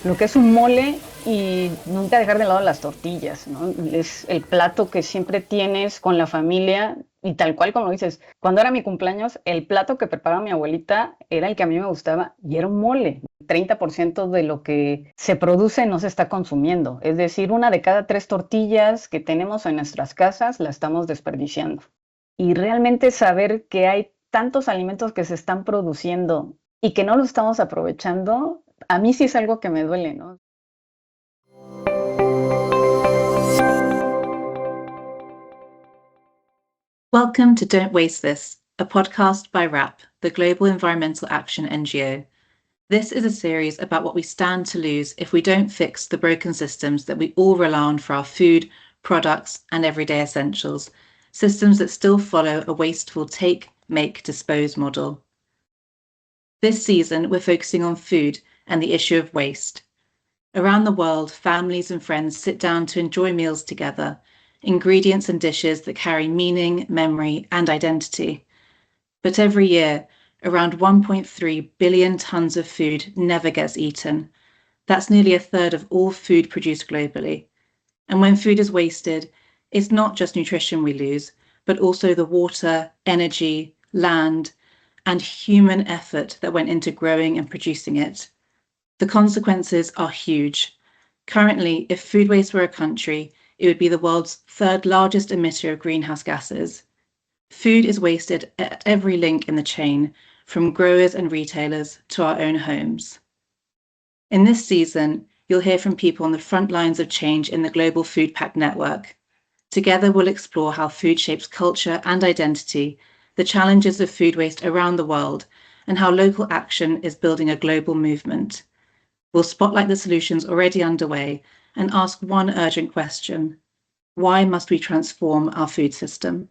lo que es un mole y nunca dejar de lado las tortillas, ¿no? Es el plato que siempre tienes con la familia y tal cual como dices, cuando era mi cumpleaños, el plato que preparaba mi abuelita era el que a mí me gustaba y era un mole. 30% de lo que se produce no se está consumiendo, es decir, una de cada 3 tortillas que tenemos en nuestras casas la estamos desperdiciando. Y realmente saber que hay tantos alimentos que se están produciendo y que no los estamos aprovechando, a mí sí es algo que me duele, ¿no? Welcome to Don't Waste This, a podcast by WRAP, the Global Environmental Action NGO. This is a series about what we stand to lose if we don't fix the broken systems that we all rely on for our food, products, and everyday essentials, systems that still follow a wasteful take, make, dispose model. This season, we're focusing on food and the issue of waste. Around the world, families and friends sit down to enjoy meals together, ingredients and dishes that carry meaning, memory, and identity. But every year, around 1.3 billion tons of food never gets eaten. That's nearly a third of all food produced globally. And when food is wasted, it's not just nutrition we lose, but also the water, energy, land, and human effort that went into growing and producing it. The consequences are huge. Currently, if food waste were a country, it would be the world's third largest emitter of greenhouse gases. Food is wasted at every link in the chain, from growers and retailers to our own homes. In this season, you'll hear from people on the front lines of change in the Global Food Pact Network. Together, we'll explore how food shapes culture and identity, the challenges of food waste around the world, and how local action is building a global movement. We'll spotlight the solutions already underway and ask one urgent question: why must we transform our food system?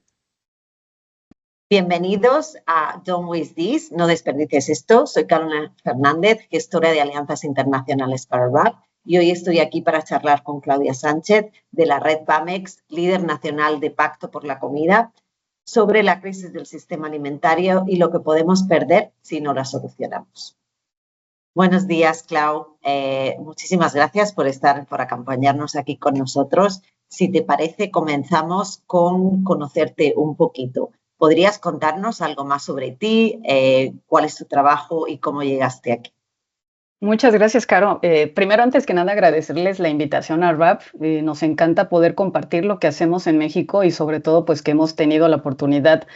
Bienvenidos a Don't Waste This, no desperdicies esto. Soy Carolina Fernández, gestora de Alianzas Internacionales para WRAP, y hoy estoy aquí para charlar con Claudia Sánchez de la Red PAMEX, líder nacional de Pacto por la Comida, sobre la crisis del sistema alimentario y lo que podemos perder si no la solucionamos. Buenos días, Clau. Muchísimas gracias por acompañarnos aquí con nosotros. Si te parece, comenzamos con conocerte un poquito. ¿Podrías contarnos algo más sobre ti, cuál es tu trabajo y cómo llegaste aquí? Muchas gracias, Caro. Primero, antes que nada, agradecerles la invitación a WRAP. Nos encanta poder compartir lo que hacemos en México y sobre todo, pues que hemos tenido la oportunidad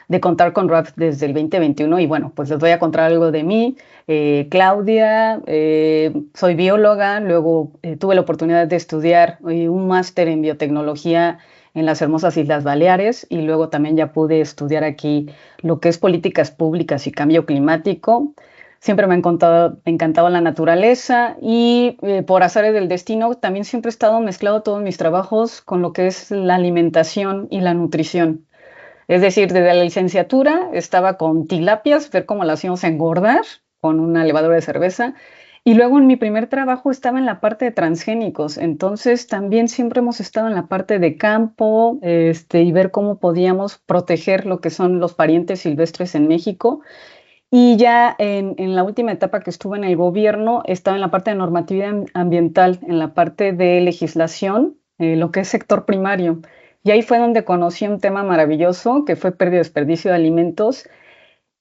de contar con WRAP desde el 2021 y bueno, pues les voy a contar algo de mí. Claudia, soy bióloga, luego tuve la oportunidad de estudiar un máster en biotecnología en las hermosas Islas Baleares y luego también ya pude estudiar aquí lo que es políticas públicas y cambio climático. Siempre me ha encantado la naturaleza y por azares del destino también siempre he estado mezclado todos mis trabajos con lo que es la alimentación y la nutrición. Es decir, desde la licenciatura estaba con tilapias, ver cómo las íbamos a engordar con una levadura de cerveza. Y luego en mi primer trabajo estaba en la parte de transgénicos. Entonces también siempre hemos estado en la parte de campo y ver cómo podíamos proteger lo que son los parientes silvestres en México. Y ya en la última etapa que estuve en el gobierno, estaba en la parte de normatividad ambiental, en la parte de legislación, lo que es sector primario. Y ahí fue donde conocí un tema maravilloso, que fue pérdida y desperdicio de alimentos.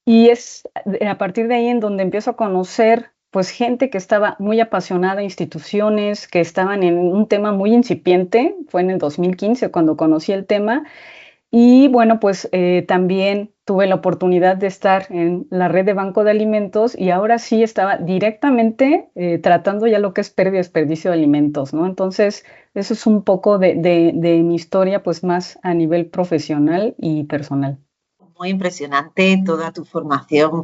Y es a partir de ahí en donde empiezo a conocer pues gente que estaba muy apasionada, instituciones que estaban en un tema muy incipiente. Fue en el 2015 cuando conocí el tema. Y bueno, pues también tuve la oportunidad de estar en la red de Banco de Alimentos y ahora sí estaba directamente tratando ya lo que es pérdida y desperdicio de alimentos, ¿no? Entonces, eso es un poco de mi historia, pues más a nivel profesional y personal. Muy impresionante toda tu formación,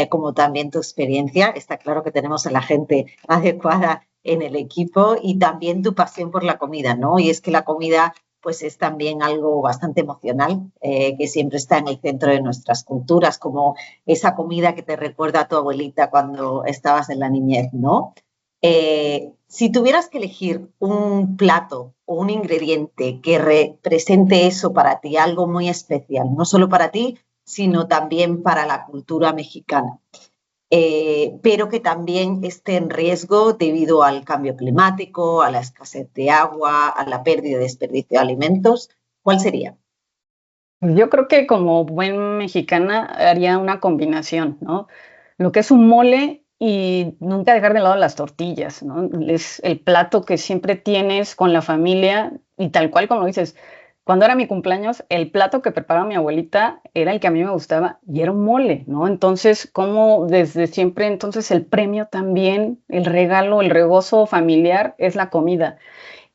como también tu experiencia. Está claro que tenemos a la gente adecuada en el equipo y también tu pasión por la comida, ¿no? Y es que la comida pues es también algo bastante emocional, que siempre está en el centro de nuestras culturas, como esa comida que te recuerda a tu abuelita cuando estabas en la niñez, ¿no? Si tuvieras que elegir un plato o un ingrediente que represente eso para ti, algo muy especial, no solo para ti, sino también para la cultura mexicana, pero que también esté en riesgo debido al cambio climático, a la escasez de agua, a la pérdida y desperdicio de alimentos? ¿Cuál sería? Yo creo que como buen mexicana haría una combinación, ¿no? Lo que es un mole y nunca dejar de lado las tortillas, ¿no? Es el plato que siempre tienes con la familia y tal cual como dices, cuando era mi cumpleaños, el plato que preparaba mi abuelita era el que a mí me gustaba y era un mole, ¿no? Entonces, como desde siempre, entonces el premio también, el regalo, el regozo familiar es la comida.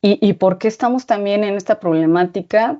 ¿Y por qué estamos también en esta problemática?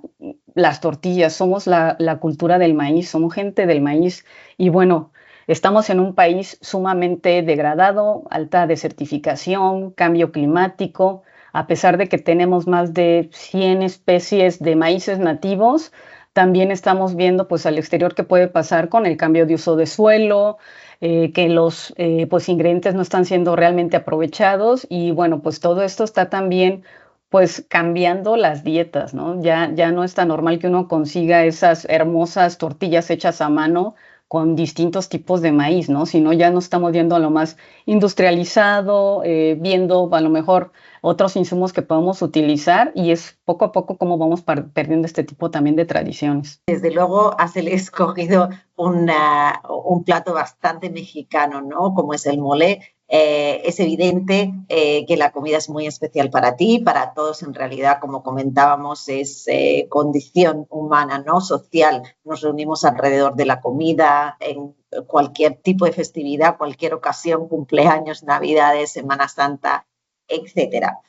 Las tortillas, somos la cultura del maíz, somos gente del maíz y bueno, estamos en un país sumamente degradado, alta desertificación, cambio climático, a pesar de que tenemos más de 100 especies de maíces nativos, también estamos viendo pues al exterior qué puede pasar con el cambio de uso de suelo, que los pues ingredientes no están siendo realmente aprovechados y bueno, pues todo esto está también pues cambiando las dietas, ¿no? Ya no es tan normal que uno consiga esas hermosas tortillas hechas a mano con distintos tipos de maíz, ¿no? Sino ya nos estamos viendo a lo más industrializado, viendo a lo mejor otros insumos que podemos utilizar y es poco a poco como vamos perdiendo este tipo también de tradiciones. Desde luego has escogido un plato bastante mexicano, ¿no? Como es el mole. Es evidente que la comida es muy especial para ti, para todos en realidad, como comentábamos, es condición humana, ¿no? Social. Nos reunimos alrededor de la comida en cualquier tipo de festividad, cualquier ocasión, cumpleaños, Navidades, Semana Santa, etcétera.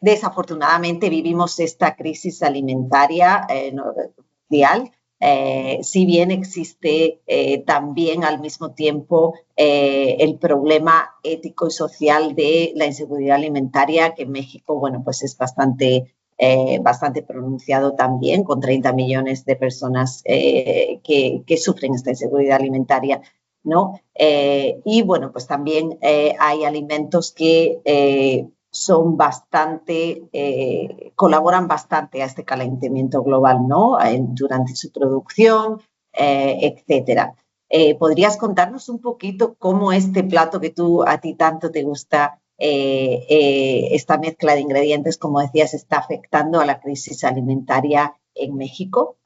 Desafortunadamente vivimos esta crisis alimentaria mundial, si bien existe también al mismo tiempo el problema ético y social de la inseguridad alimentaria, que en México, bueno, pues es bastante pronunciado también, con 30 millones de personas que sufren esta inseguridad alimentaria, ¿no? Y bueno, pues también hay alimentos que son colaboran bastante a este calentamiento global, ¿no? Durante su producción, etcétera. ¿Podrías contarnos un poquito cómo este plato que a ti tanto te gusta, esta mezcla de ingredientes, como decías, está afectando a la crisis alimentaria en México?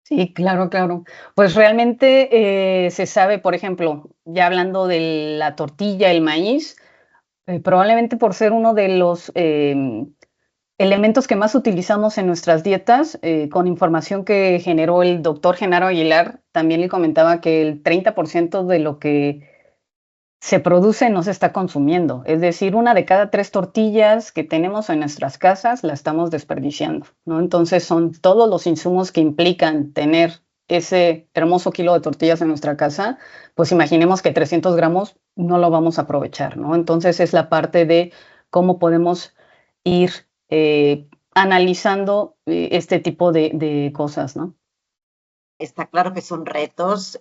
Sí, claro, claro. Pues realmente se sabe, por ejemplo, ya hablando de la tortilla, el maíz, probablemente por ser uno de los elementos que más utilizamos en nuestras dietas, con información que generó el doctor Genaro Aguilar, también le comentaba que el 30% de lo que se produce no se está consumiendo. Es decir, una de cada 3 tortillas que tenemos en nuestras casas la estamos desperdiciando, ¿no? Entonces son todos los insumos que implican tener ese hermoso kilo de tortillas en nuestra casa, pues imaginemos que 300 gramos no lo vamos a aprovechar, ¿no? Entonces es la parte de cómo podemos ir analizando este tipo de cosas, ¿no? Está claro que son retos,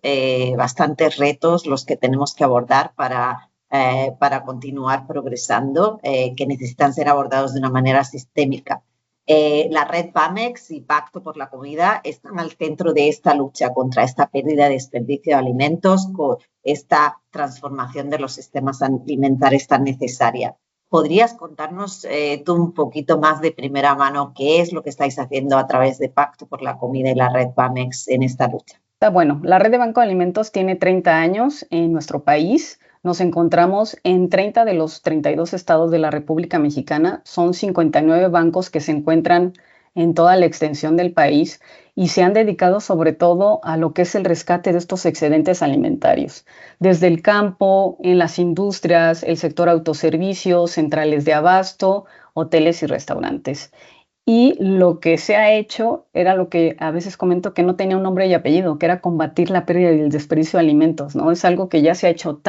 bastantes retos los que tenemos que abordar para continuar progresando, que necesitan ser abordados de una manera sistémica. La red PAMEX y Pacto por la Comida están al centro de esta lucha contra esta pérdida de desperdicio de alimentos, con esta transformación de los sistemas alimentarios tan necesaria. ¿Podrías contarnos tú un poquito más de primera mano qué es lo que estáis haciendo a través de Pacto por la Comida y la red PAMEX en esta lucha? Bueno, la red de Banco de Alimentos tiene 30 años en nuestro país. Nos encontramos en 30 de los 32 estados de la República Mexicana. Son 59 bancos que se encuentran en toda la extensión del país y se han dedicado sobre todo a lo que es el rescate de estos excedentes alimentarios. Desde el campo, en las industrias, el sector autoservicios, centrales de abasto, hoteles y restaurantes. Y lo que se ha hecho era lo que a veces comento que no tenía un nombre y apellido, que era combatir la pérdida y el desperdicio de alimentos, ¿no? Es algo que ya se ha hecho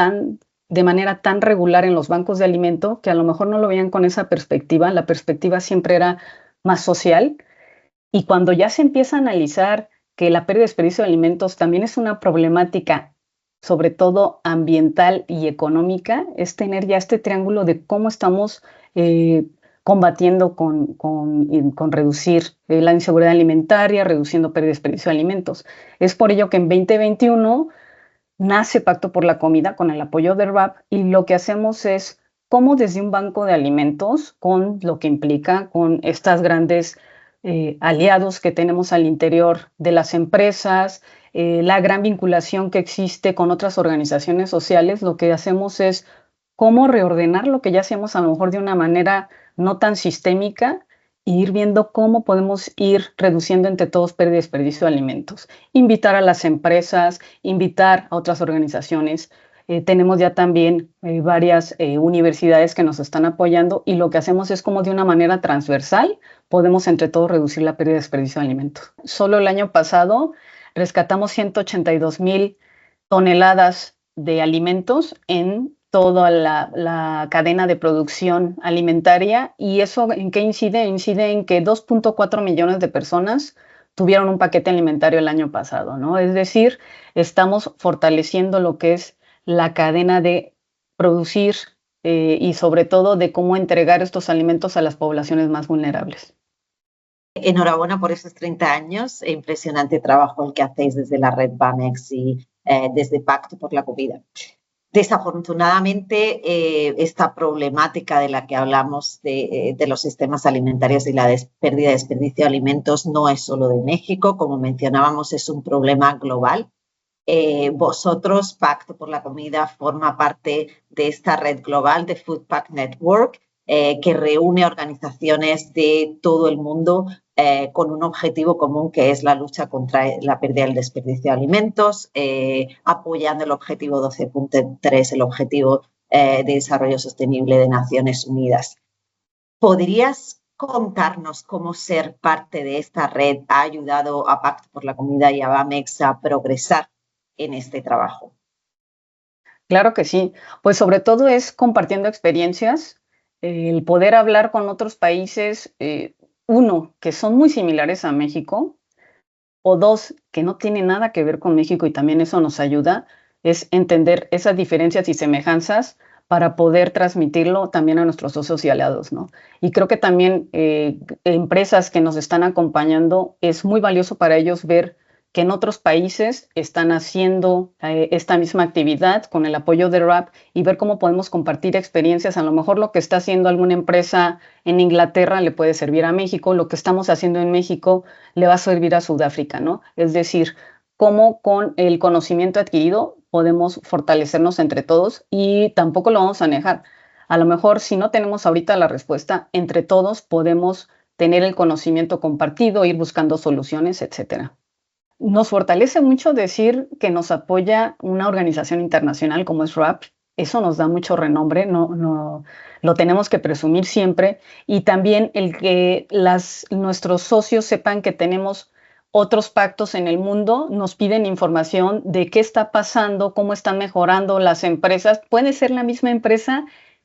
de manera tan regular en los bancos de alimento que a lo mejor no lo veían con esa perspectiva. La perspectiva siempre era más social. Y cuando ya se empieza a analizar que la pérdida y desperdicio de alimentos también es una problemática, sobre todo ambiental y económica, es tener ya este triángulo de cómo estamos combatiendo con reducir la inseguridad alimentaria, reduciendo pérdida y desperdicio de alimentos. Es por ello que en 2021 nace Pacto por la Comida con el apoyo de RAP y lo que hacemos es cómo desde un banco de alimentos, con lo que implica, con estas grandes aliados que tenemos al interior de las empresas, la gran vinculación que existe con otras organizaciones sociales, lo que hacemos es cómo reordenar lo que ya hacemos a lo mejor de una manera no tan sistémica e ir viendo cómo podemos ir reduciendo entre todos pérdida y desperdicio de alimentos. Invitar a las empresas, invitar a otras organizaciones. Tenemos ya también varias universidades que nos están apoyando y lo que hacemos es como de una manera transversal podemos entre todos reducir la pérdida y desperdicio de alimentos. Solo el año pasado rescatamos 182,000 toneladas de alimentos en toda la cadena de producción alimentaria. ¿Y eso en qué incide? Incide en que 2.4 millones de personas tuvieron un paquete alimentario el año pasado, ¿no? Es decir, estamos fortaleciendo lo que es la cadena de producir y sobre todo de cómo entregar estos alimentos a las poblaciones más vulnerables. Enhorabuena por esos 30 años, impresionante trabajo el que hacéis desde la red BAMEX y desde Pacto por la Comida. Desafortunadamente, esta problemática de la que hablamos de los sistemas alimentarios y la pérdida y desperdicio de alimentos no es solo de México, como mencionábamos, es un problema global. Vosotros, Pacto por la Comida, forma parte de esta red global de Food Pact Network, que reúne organizaciones de todo el mundo con un objetivo común que es la lucha contra la pérdida y el desperdicio de alimentos, apoyando el objetivo 12.3, el objetivo de desarrollo sostenible de Naciones Unidas. ¿Podrías contarnos cómo ser parte de esta red ha ayudado a Pacto por la Comida y a BAMEX a progresar en este trabajo? Claro que sí, pues sobre todo es compartiendo experiencias, el poder hablar con otros países, uno, que son muy similares a México, o dos, que no tienen nada que ver con México y también eso nos ayuda, es entender esas diferencias y semejanzas para poder transmitirlo también a nuestros socios y aliados, ¿no? Y creo que también empresas que nos están acompañando, es muy valioso para ellos ver que en otros países están haciendo esta misma actividad con el apoyo de RAP y ver cómo podemos compartir experiencias. A lo mejor lo que está haciendo alguna empresa en Inglaterra le puede servir a México, lo que estamos haciendo en México le va a servir a Sudáfrica, ¿no? Es decir, cómo con el conocimiento adquirido podemos fortalecernos entre todos y tampoco lo vamos a negar. A lo mejor si no tenemos ahorita la respuesta, entre todos podemos tener el conocimiento compartido, ir buscando soluciones, etcétera. Nos fortalece mucho decir que nos apoya una organización internacional como es RAP. Eso nos da mucho renombre, no, lo tenemos que presumir siempre. Y también el que nuestros socios sepan que tenemos otros pactos en el mundo, nos piden información de qué está pasando, cómo están mejorando las empresas. Puede ser la misma empresa,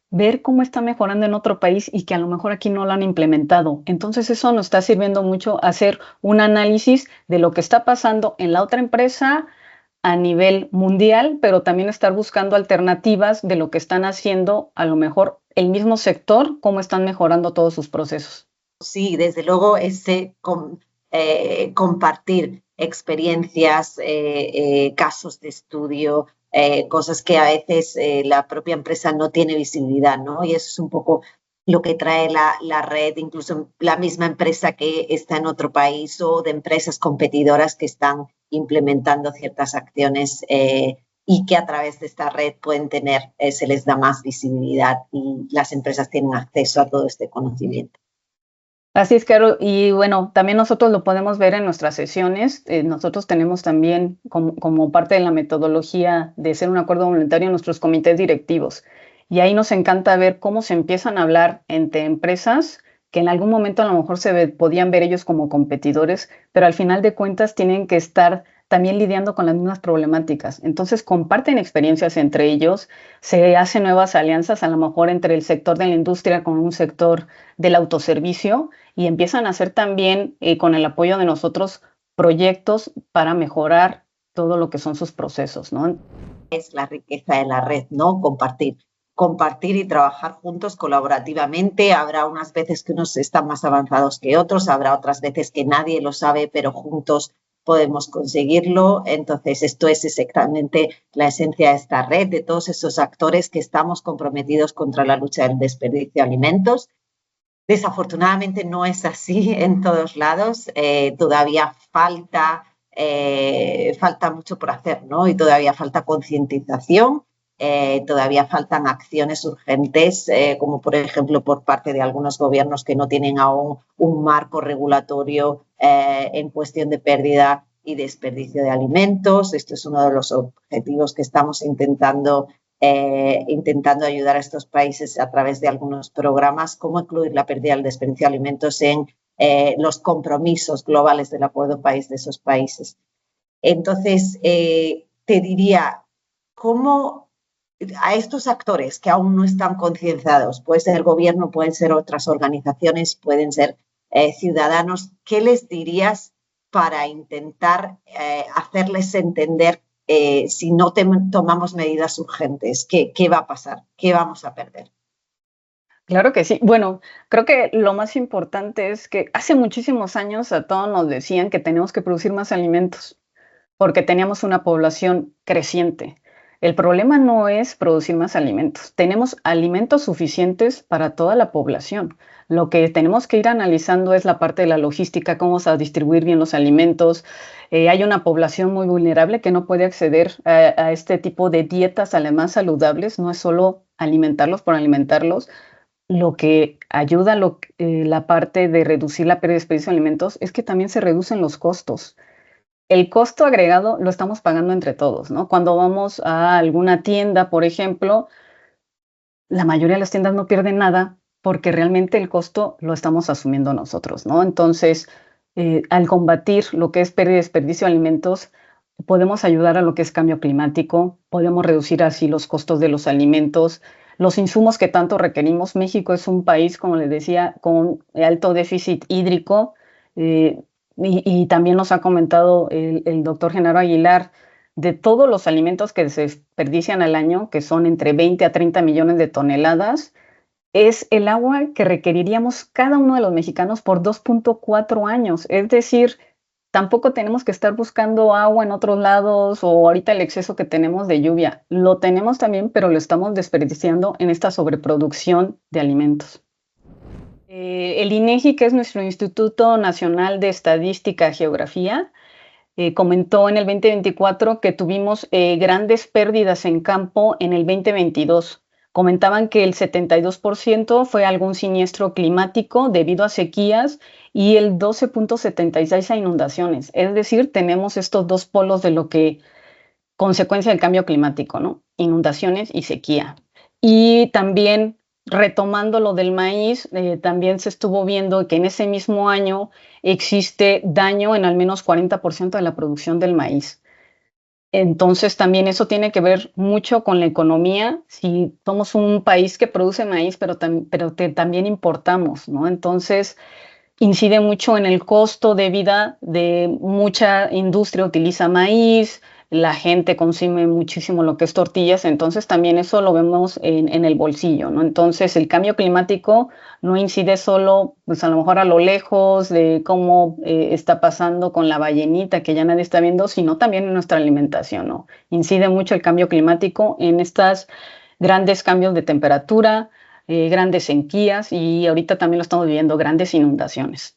ver cómo está mejorando en otro país y que a lo mejor aquí no lo han implementado. Entonces eso nos está sirviendo mucho hacer un análisis de lo que está pasando en la otra empresa a nivel mundial, pero también estar buscando alternativas de lo que están haciendo, a lo mejor el mismo sector, cómo están mejorando todos sus procesos. Sí, desde luego ese compartir experiencias, casos de estudio, cosas que a veces la propia empresa no tiene visibilidad, ¿no? Y eso es un poco lo que trae la red, incluso la misma empresa que está en otro país o de empresas competidoras que están implementando ciertas acciones y que a través de esta red pueden tener, se les da más visibilidad y las empresas tienen acceso a todo este conocimiento. Así es, Caro. Y bueno, también nosotros lo podemos ver en nuestras sesiones. Nosotros tenemos también como parte de la metodología de ser un acuerdo voluntario nuestros comités directivos. Y ahí nos encanta ver cómo se empiezan a hablar entre empresas que en algún momento a lo mejor podían ver ellos como competidores, pero al final de cuentas tienen que estar también lidiando con las mismas problemáticas. Entonces comparten experiencias entre ellos, se hacen nuevas alianzas, a lo mejor entre el sector de la industria con un sector del autoservicio y empiezan a hacer también, con el apoyo de nosotros, proyectos para mejorar todo lo que son sus procesos, ¿no? Es la riqueza de la red, ¿no? Compartir y trabajar juntos colaborativamente. Habrá unas veces que unos están más avanzados que otros, habrá otras veces que nadie lo sabe, pero juntos podemos conseguirlo. Entonces, esto es exactamente la esencia de esta red, de todos esos actores que estamos comprometidos contra la lucha del desperdicio de alimentos. Desafortunadamente no es así en todos lados, todavía falta mucho por hacer, ¿no? Y todavía falta concientización, todavía faltan acciones urgentes, como por ejemplo por parte de algunos gobiernos que no tienen aún un marco regulatorio en cuestión de pérdida y desperdicio de alimentos. Esto es uno de los objetivos que estamos intentando ayudar a estos países a través de algunos programas, cómo incluir la pérdida y el desperdicio de alimentos en los compromisos globales del Acuerdo País de esos países. Entonces, te diría, ¿cómo a estos actores que aún no están concienciados, puede ser el gobierno, pueden ser otras organizaciones, pueden ser ciudadanos, qué les dirías para intentar hacerles entender si no tomamos medidas urgentes, ¿qué va a pasar? ¿Qué vamos a perder? Claro que sí. Bueno, creo que lo más importante es que hace muchísimos años a todos nos decían que tenemos que producir más alimentos porque teníamos una población creciente. El problema no es producir más alimentos. Tenemos alimentos suficientes para toda la población. Lo que tenemos que ir analizando es la parte de la logística, cómo vamos a distribuir bien los alimentos. Hay una población muy vulnerable que no puede acceder a este tipo de dietas, además saludables. No es solo alimentarlos por alimentarlos. Lo que ayuda la parte de reducir la pérdida de desperdicio de alimentos es que también se reducen los costos. El costo agregado lo estamos pagando entre todos, ¿no? Cuando vamos a alguna tienda, por ejemplo, la mayoría de las tiendas no pierden nada porque realmente el costo lo estamos asumiendo nosotros, ¿no? Entonces, al combatir lo que es pérdida y desperdicio de alimentos, podemos ayudar a lo que es cambio climático, podemos reducir así los costos de los alimentos, los insumos que tanto requerimos. México es un país, como les decía, con alto déficit hídrico. eh, y también nos ha comentado el doctor Genaro Aguilar, de todos los alimentos que se desperdician al año, que son entre 20 a 30 millones de toneladas, es el agua que requeriríamos cada uno de los mexicanos por 2.4 años. Es decir, tampoco tenemos que estar buscando agua en otros lados o ahorita el exceso que tenemos de lluvia. Lo tenemos también, pero lo estamos desperdiciando en esta sobreproducción de alimentos. El INEGI, que es nuestro Instituto Nacional de Estadística y Geografía, comentó en el 2024 que tuvimos grandes pérdidas en campo en el 2022. Comentaban que el 72% fue algún siniestro climático debido a sequías y el 12.76% a inundaciones. Es decir, tenemos estos dos polos de lo que consecuencia del cambio climático, ¿no? Inundaciones y sequía. Y también retomando lo del maíz, también se estuvo viendo que en ese mismo año existe daño en al menos 40% de la producción del maíz. Entonces también eso tiene que ver mucho con la economía. Si somos un país que produce maíz, pero también importamos, ¿no? Entonces incide mucho en el costo de vida de mucha industria, utiliza maíz, la gente consume muchísimo lo que es tortillas, entonces también eso lo vemos en el bolsillo, ¿no? Entonces el cambio climático no incide solo, pues a lo mejor a lo lejos de cómo está pasando con la ballenita que ya nadie está viendo, sino también en nuestra alimentación, ¿no? Incide mucho el cambio climático en estos grandes cambios de temperatura, grandes sequías y ahorita también lo estamos viviendo, grandes inundaciones.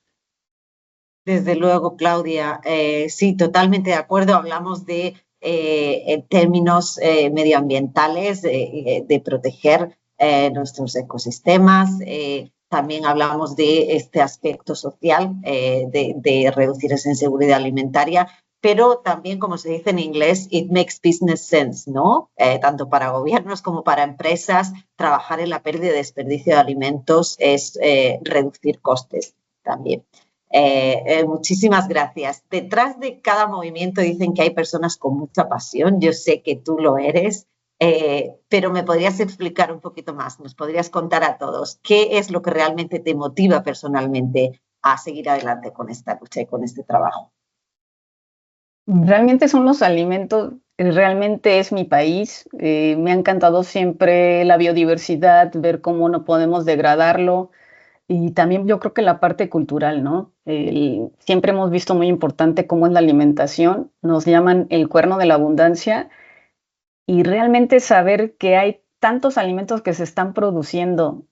Desde luego, Claudia, sí, totalmente de acuerdo. Hablamos de en términos medioambientales, de proteger nuestros ecosistemas. También hablamos de este aspecto social, de reducir esa inseguridad alimentaria, pero también, como se dice en inglés, it makes business sense, ¿no? Tanto para gobiernos como para empresas, trabajar en la pérdida y desperdicio de alimentos es reducir costes también. Muchísimas gracias. Detrás de cada movimiento dicen que hay personas con mucha pasión. Yo sé que tú lo eres, pero me podrías explicar un poquito más, nos podrías contar a todos qué es lo que realmente te motiva personalmente a seguir adelante con esta lucha y con este trabajo. Realmente son los alimentos, realmente es mi país. Me ha encantado siempre la biodiversidad, ver cómo no podemos degradarlo. Y también yo creo que la parte cultural, ¿no? Siempre hemos visto muy importante cómo es la alimentación. Nos llaman el cuerno de la abundancia y realmente saber que hay tantos alimentos que se están produciendo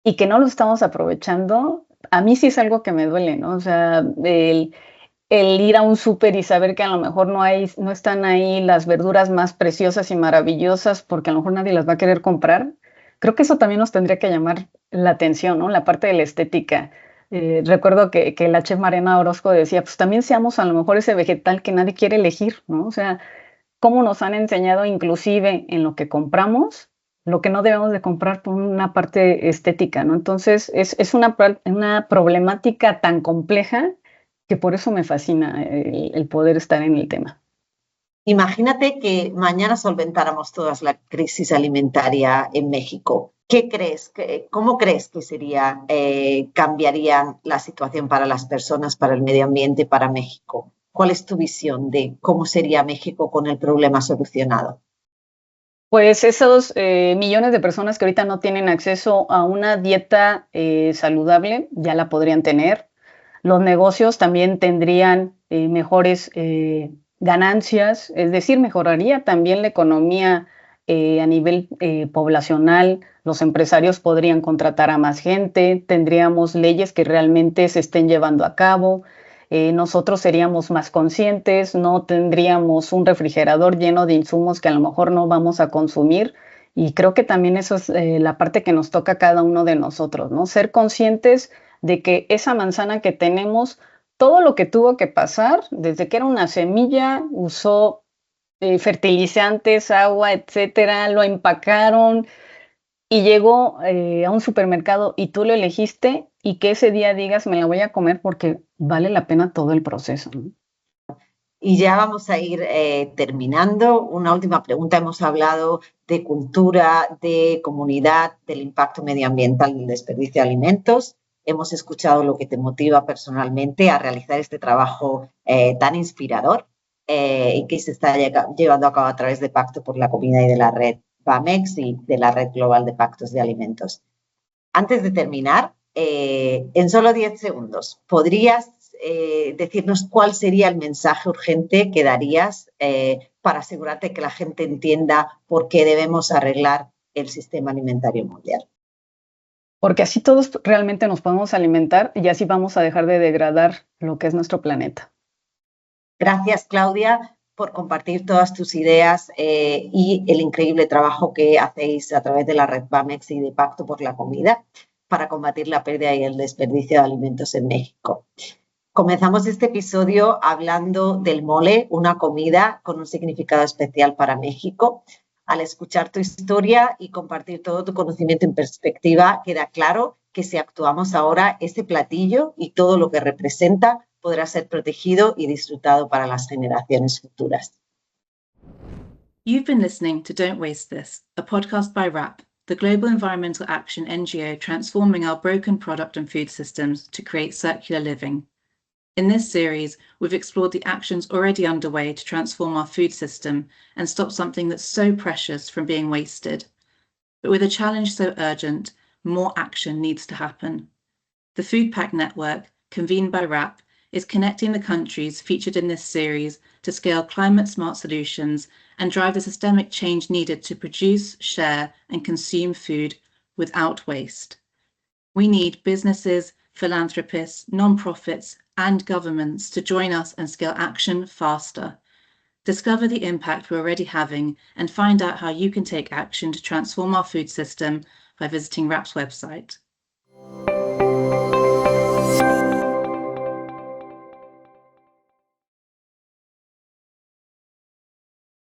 y que no los estamos aprovechando, a mí sí es algo que me duele, ¿no? O sea, el ir a un súper y saber que a lo mejor no están ahí las verduras más preciosas y maravillosas porque a lo mejor nadie las va a querer comprar. Creo que eso también nos tendría que llamar la atención, ¿no? La parte de la estética. Recuerdo que la chef Mariana Orozco decía, pues también seamos a lo mejor ese vegetal que nadie quiere elegir, ¿no? O sea, cómo nos han enseñado inclusive en lo que compramos, lo que no debemos de comprar por una parte estética, ¿no? Entonces, es una problemática tan compleja que por eso me fascina el poder estar en el tema. Imagínate que mañana solventáramos toda la crisis alimentaria en México. ¿Qué crees? ¿Cómo crees que sería, cambiaría la situación para las personas, para el medio ambiente, para México? ¿Cuál es tu visión de cómo sería México con el problema solucionado? Pues esos millones de personas que ahorita no tienen acceso a una dieta saludable, ya la podrían tener. Los negocios también tendrían mejores ganancias, es decir, mejoraría también la economía a nivel poblacional, los empresarios podrían contratar a más gente, tendríamos leyes que realmente se estén llevando a cabo, nosotros seríamos más conscientes, no tendríamos un refrigerador lleno de insumos que a lo mejor no vamos a consumir. Y creo que también eso es la parte que nos toca a cada uno de nosotros, ¿no? Ser conscientes de que esa manzana que tenemos, todo lo que tuvo que pasar, desde que era una semilla, usó fertilizantes, agua, etcétera, lo empacaron y llegó a un supermercado y tú lo elegiste y que ese día digas, me la voy a comer porque vale la pena todo el proceso, ¿no? Y ya vamos a ir terminando. Una última pregunta. Hemos hablado de cultura, de comunidad, del impacto medioambiental del desperdicio de alimentos. Hemos escuchado lo que te motiva personalmente a realizar este trabajo tan inspirador y que se está llevando a cabo a través de Pacto por la Comida y de la red PAMEX y de la Red Global de Pactos de Alimentos. Antes de terminar, en solo 10 segundos, ¿podrías decirnos cuál sería el mensaje urgente que darías para asegurarte que la gente entienda por qué debemos arreglar el sistema alimentario mundial? Porque así todos realmente nos podemos alimentar y así vamos a dejar de degradar lo que es nuestro planeta. Gracias, Claudia, por compartir todas tus ideas y el increíble trabajo que hacéis a través de la red PAMEX y de Pacto por la Comida para combatir la pérdida y el desperdicio de alimentos en México. Comenzamos este episodio hablando del mole, una comida con un significado especial para México. Al escuchar tu historia y compartir todo tu conocimiento en perspectiva, queda claro que si actuamos ahora, este platillo y todo lo que representa podrá ser protegido y disfrutado para las generaciones futuras. You've been listening to Don't Waste This, a podcast by WRAP, the global environmental action NGO transforming our broken product and food systems to create circular living. In this series, we've explored the actions already underway to transform our food system and stop something that's so precious from being wasted. But with a challenge so urgent, more action needs to happen. The Food Pact Network, convened by WRAP, is connecting the countries featured in this series to scale climate-smart solutions and drive the systemic change needed to produce, share, and consume food without waste. We need businesses, philanthropists, non-profits, and governments to join us and scale action faster. Discover the impact we're already having and find out how you can take action to transform our food system by visiting WRAP's website.